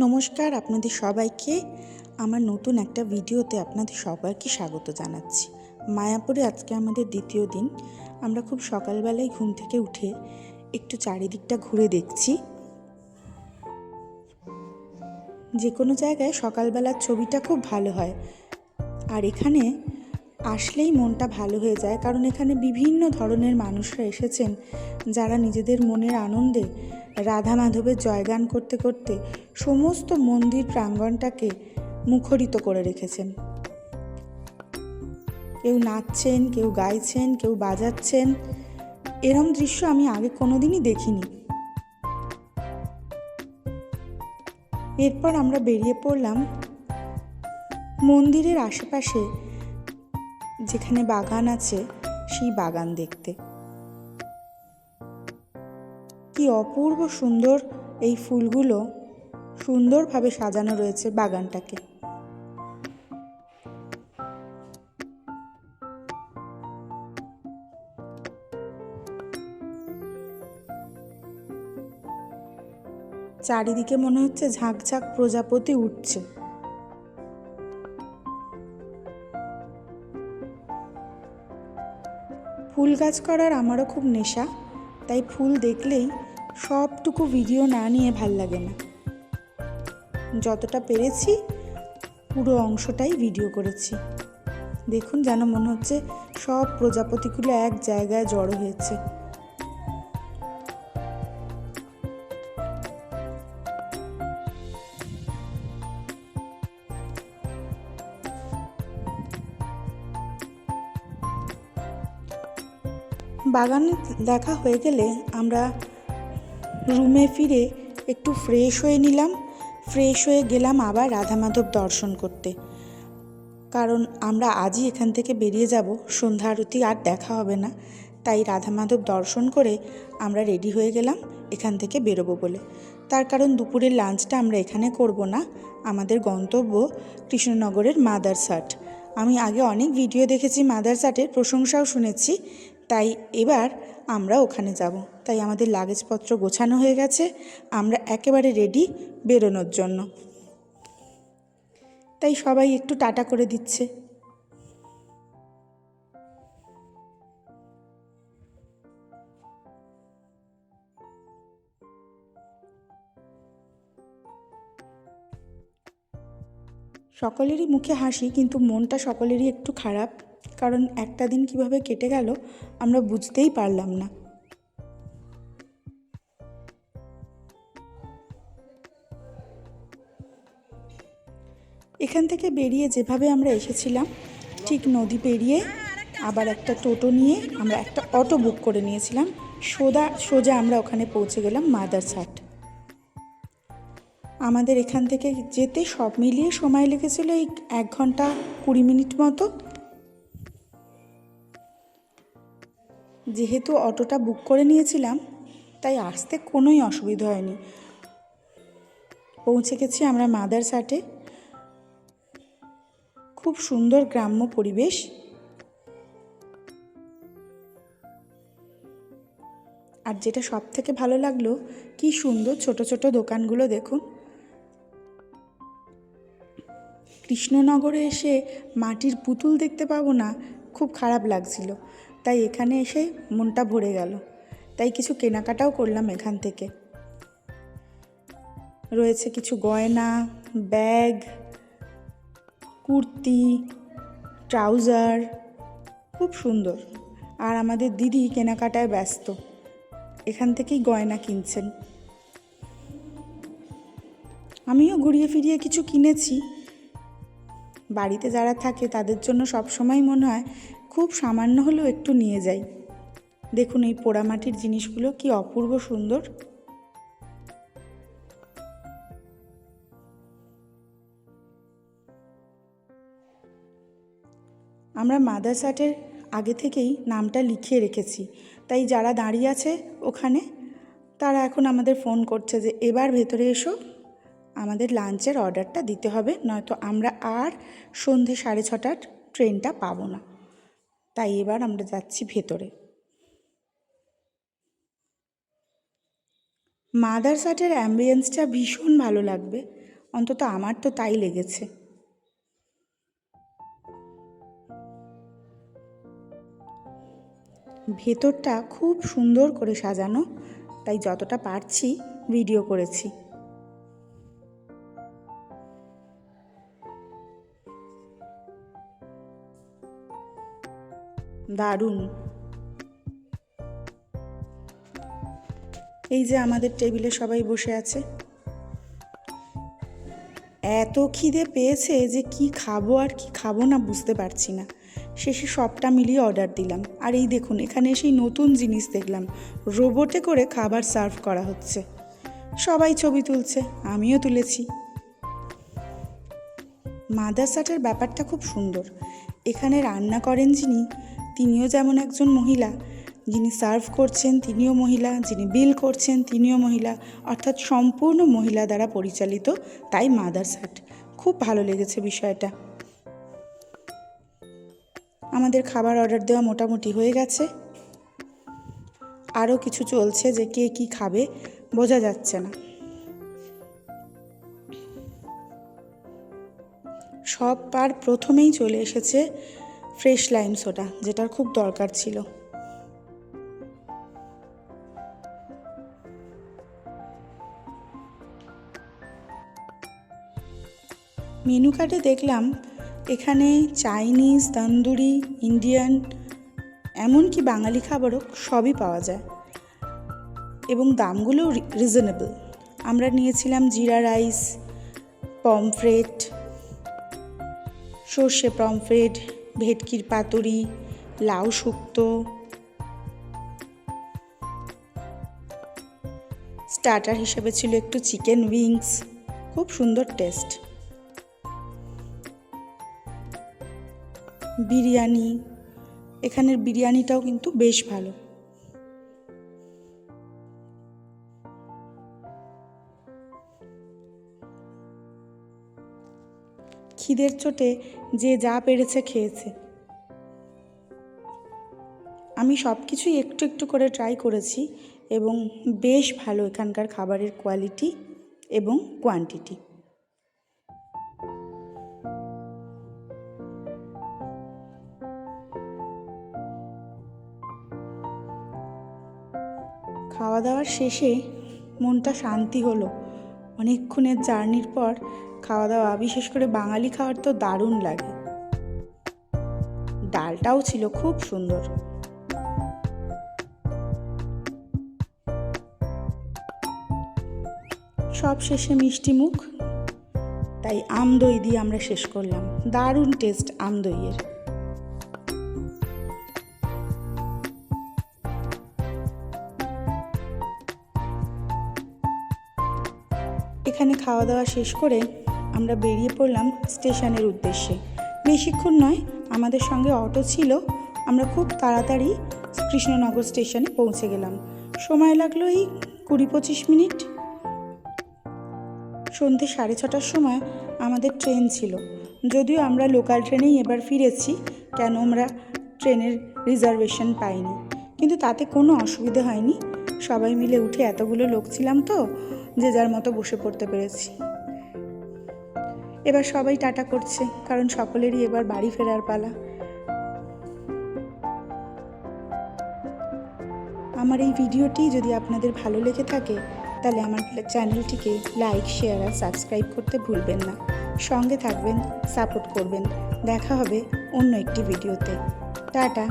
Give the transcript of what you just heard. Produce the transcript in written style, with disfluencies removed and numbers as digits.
নমস্কার আপনাদের সবাইকে আমার নতুন একটা ভিডিওতে আপনাদের সবাইকে স্বাগত জানাচ্ছি। মায়াপুরে আজকে আমাদের দ্বিতীয় দিন। আমরা খুব সকালবেলায় ঘুম থেকে উঠে একটু চারিদিকটা ঘুরে দেখছি। যে কোনো জায়গায় সকালবেলার ছবিটা খুব ভালো হয়, আর এখানে আসলেই মনটা ভালো হয়ে যায়, কারণ এখানে বিভিন্ন ধরনের মানুষরা এসেছেন যারা নিজেদের মনের আনন্দে রাধা মাধবের জয়গান করতে করতে সমস্ত মন্দির প্রাঙ্গণটাকে মুখরিত করে রেখেছেন। কেউ নাচছেন, কেউ গাইছেন, কেউ বাজাচ্ছেন। এরম দৃশ্য আমি আগে কোনোদিনই দেখিনি। এরপর আমরা বেরিয়ে পড়লাম মন্দিরের আশেপাশে যেখানে বাগান আছে সেই বাগান দেখতে। কি অপূর্ব সুন্দর এই ফুলগুলো সুন্দরভাবে সাজানো রয়েছে বাগানটাকে। চারিদিকে মনে হচ্ছে ঝাঁকঝাঁক প্রজাপতি উঠছে। ফুল গাছ করার আমারও খুব নেশা, তাই ফুল দেখলেই সবটুকু ভিডিও না নিয়ে ভাল লাগে না। যতটা পেরেছি পুরো অংশটাই ভিডিও করেছি। দেখুন, যেন মনে হচ্ছে সব প্রজাপতিগুলো এক জায়গায় জড়ো হয়েছে। বাগানে দেখা হয়ে গেলে আমরা রুমে ফিরে একটু ফ্রেশ হয়ে নিলাম। ফ্রেশ হয়ে গেলাম আবার রাধা মাধব দর্শন করতে, কারণ আমরা আজই এখান থেকে বেরিয়ে যাব, সন্ধ্যা আরতি আর দেখা হবে না। তাই রাধা মাধব দর্শন করে আমরা রেডি হয়ে গেলাম এখান থেকে বেরোবো বলে। তার কারণ দুপুরের লাঞ্চটা আমরা এখানে করব না, আমাদের গন্তব্য কৃষ্ণনগরের মাদারসাট। আমি আগে অনেক ভিডিও দেখেছি মাদারসাটের, প্রশংসাও শুনেছি, তাই এবার আমরা ওখানে যাব। তাই আমাদের লাগেজপত্র গোছানো হয়ে গেছে, আমরা একেবারে রেডি বেরোনোর জন্য। তাই সবাই একটু টাটা করে দিচ্ছে। সকলেরই মুখে হাসি, কিন্তু মনটা সকলেরই একটু খারাপ, কারণ একটা দিন কিভাবে কেটে গেল আমরা বুঝতেই পারলাম না। এখান থেকে বেরিয়ে যেভাবে আমরা এসেছিলাম ঠিক নদী পেরিয়ে আবার একটা টোটো নিয়ে আমরা একটা অটো বুক করে নিয়েছিলাম। সোজা আমরা ওখানে পৌঁছে গেলাম মাদারসাট। আমাদের এখান থেকে যেতে সব মিলিয়ে সময় লেগেছিল এই 1 ঘন্টা 20 মিনিট মতো। যেহেতু অটোটা বুক করে নিয়েছিলাম তাই আসতে কোনোই অসুবিধা হয়নি। পৌঁছে গেছি আমরা মাদারসাটে। খুব সুন্দর গ্রাম্য পরিবেশ। আর যেটা সব থেকে ভালো লাগলো, কি সুন্দর ছোট ছোট দোকানগুলো দেখুন। কৃষ্ণনগরে এসে মাটির পুতুল দেখতে পাবো না, খুব খারাপ লাগছিল। তাই এখানে এসে মনটা ভরে গেল। তাই কিছু কেনাকাটাও করলাম এখান থেকে। রয়েছে কিছু গয়না, ব্যাগ, কুর্তি, ট্রাউজার, খুব সুন্দর। আর আমাদের দিদি কেনাকাটায় ব্যস্ত, এখান থেকেই গয়না কিনছেন। আমিও ঘুরিয়ে ফিরিয়ে কিছু কিনেছি। বাড়িতে যারা থাকে তাদের জন্য সবসময় মনে হয় খুব সামান্য হলেও একটু নিয়ে যাই। দেখুন এই পোড়ামাটির জিনিসগুলো কি অপূর্ব সুন্দর। আমরা মাদারসাটের আগে থেকেই নামটা লিখিয়ে রেখেছি, তাই যারা দাঁড়িয়ে আছে ওখানে তারা এখন আমাদের ফোন করছে যে এবার ভেতরে এসো, আমাদের লাঞ্চের অর্ডারটা দিতে হবে, নয়তো আমরা আর সন্ধে 6:30টার ট্রেনটা পাবো না। তাই এবার আমরা যাচ্ছি ভেতরে। মাদারসাটের অ্যাম্বিয়েন্সটা ভীষণ ভালো লাগবে। অন্তত আমার তো তাই লেগেছে। ভেতরটা খুব সুন্দর করে সাজানো, তাই যতটা পারছি ভিডিও করেছি। দারুণ। এই যে আমাদের টেবিলে সবাই বসে আছে। এত খিদে পেয়েছে যে কি খাবো আর কি খাবো না বুঝতে পারছি না। শেষে সবটা মিলিয়ে অর্ডার দিলাম। আর এই দেখুন, এখানে এসেই নতুন জিনিস দেখলাম, রোবটে করে খাবার সার্ভ করা হচ্ছে। সবাই ছবি তুলছে, আমিও তুলেছি। মাদার্স আর্টের ব্যাপারটা খুব সুন্দর। এখানে রান্না করেন যিনি, তিনিও যেমন একজন মহিলা, যিনি সার্ভ করছেন তিনিও মহিলা, যিনি বিল করছেন তিনিও মহিলা, অর্থাৎ সম্পূর্ণ মহিলা দ্বারা পরিচালিত, তাই মাদার্স আর্ট। খুব ভালো লেগেছে বিষয়টা। আমাদের খাবার অর্ডার দেওয়া মোটামুটি হয়ে গেছে। আরও কিছু চলছে, যে কে কী খাবে বোঝা যাচ্ছে না। সবার প্রথমেই চলে এসেছে ফ্রেশ লাইম সোডা, যেটার খুব দরকার ছিল। মেনু কার্ডে দেখলাম এখানে চাইনিজ, তন্দুরি, ইন্ডিয়ান, এমনকি বাঙালি খাবারও সবই পাওয়া যায় এবং দামগুলোও রিজনেবল। আমরা নিয়েছিলাম জিরা রাইস, পমফ্রেট, সর্ষে পমফ্রেট, ভেটকির পাতুরি, লাউ শুক্তো, স্টার্টার হিসেবে ছিল একটু চিকেন উইংস। খুব সুন্দর টেস্ট। বিরিয়ানি, এখানের বিরিয়ানিটাও কিন্তু বেশ ভালো। খিদের চোটে যে যা পেরেছে খেয়েছে। আমি সব কিছুই একটু একটু করে ট্রাই করেছি এবং বেশ ভালো এখানকার খাবারের কোয়ালিটি এবং কোয়ান্টিটি। খাওয়া দাওয়ার শেষে মনটা শান্তি হলো। অনেকক্ষণের জার্নির পর খাওয়া দাওয়া, বিশেষ করে বাঙালি খাবার তো দারুণ লাগে। ডালটাও ছিল খুব সুন্দর। সব শেষে মিষ্টি মুখ, তাই আম দই দিয়ে আমরা শেষ করলাম। দারুণ টেস্ট আম দইয়ের। এখানে খাওয়া দাওয়া শেষ করে আমরা বেরিয়ে পড়লাম স্টেশনের উদ্দেশ্যে। বেশিক্ষণ নয়, আমাদের সঙ্গে অটো ছিল। আমরা খুব তাড়াতাড়ি কৃষ্ণনগর স্টেশনে পৌঁছে গেলাম। সময় লাগলো এই 20-25 মিনিট। সন্ধ্যে 6:30টার সময় আমাদের ট্রেন ছিল। যদিও আমরা লোকাল ট্রেনেই এবার ফিরেছি, কেন আমরা ট্রেনের রিজার্ভেশন পাইনি, কিন্তু তাতে কোনো অসুবিধা হয়নি। সবাই মিলে উঠে এতগুলো লোক ছিলাম তো, যে যার মতো বসে পড়তে পেরেছি। এবার সবাই টাটা করছে, কারণ সকলেরই এবার বাড়ি ফেরার পালা। আমার এই ভিডিওটি যদি আপনাদের ভালো লেগে থাকে, তাহলে আমার চ্যানেলটিকে লাইক, শেয়ার আর সাবস্ক্রাইব করতে ভুলবেন না। সঙ্গে থাকবেন, সাপোর্ট করবেন। দেখা হবে অন্য একটি ভিডিওতে। টাটা।